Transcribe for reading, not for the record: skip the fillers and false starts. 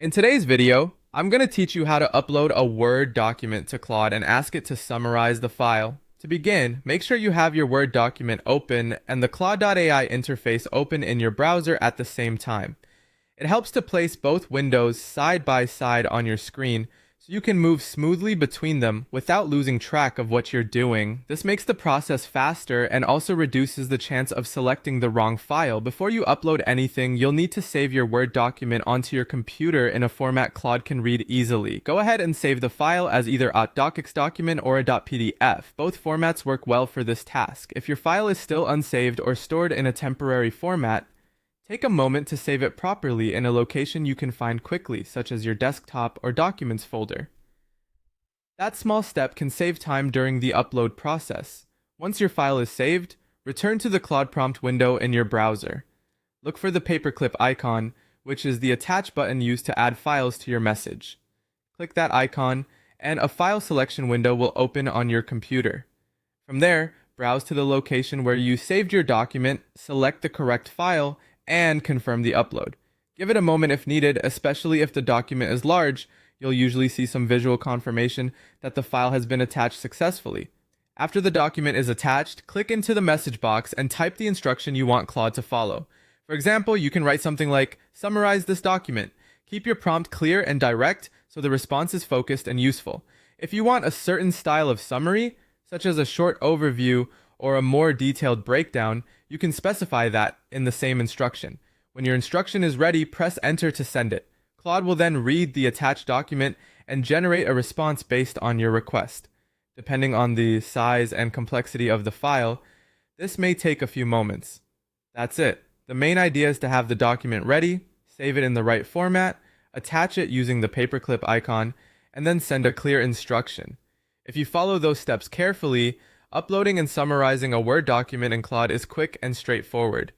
In today's video, I'm going to teach you how to upload a Word document to Claude and ask it to summarize the file. To begin, make sure you have your Word document open and the Claude AI interface open in your browser at the same time. It helps to place both windows side by side on your screen so you can move smoothly between them without losing track of what you're doing. This makes the process faster and also reduces the chance of selecting the wrong file. Before you upload anything, you'll need to save your Word document onto your computer in a format Claude can read easily. Go ahead and save the file as either a docx document or a .pdf. Both formats work well for this task. If your file is still unsaved or stored in a temporary format, take a moment to save it properly in a location you can find quickly, such as your desktop or documents folder. That small step can save time during the upload process. Once your file is saved, return to the Claude prompt window in your browser. Look for the paperclip icon, which is the attach button used to add files to your message. Click that icon, and a file selection window will open on your computer. From there, browse to the location where you saved your document, select the correct file, and confirm the upload. Give it a moment if needed, especially if the document is large. You'll usually see some visual confirmation that the file has been attached successfully. After the document is attached, click into the message box and type the instruction you want Claude to follow. For example, you can write something like, "Summarize this document." Keep your prompt clear and direct so the response is focused and useful. If you want a certain style of summary, such as a short overview or a more detailed breakdown, you can specify that in the same instruction. When your instruction is ready, press enter to send it. Claude will then read the attached document and generate a response based on your request. Depending on the size and complexity of the file, this may take a few moments. That's it. The main idea is to have the document ready, save it in the right format, attach it using the paperclip icon, and then send a clear instruction. If you follow those steps carefully, uploading and summarizing a Word document in Claude is quick and straightforward.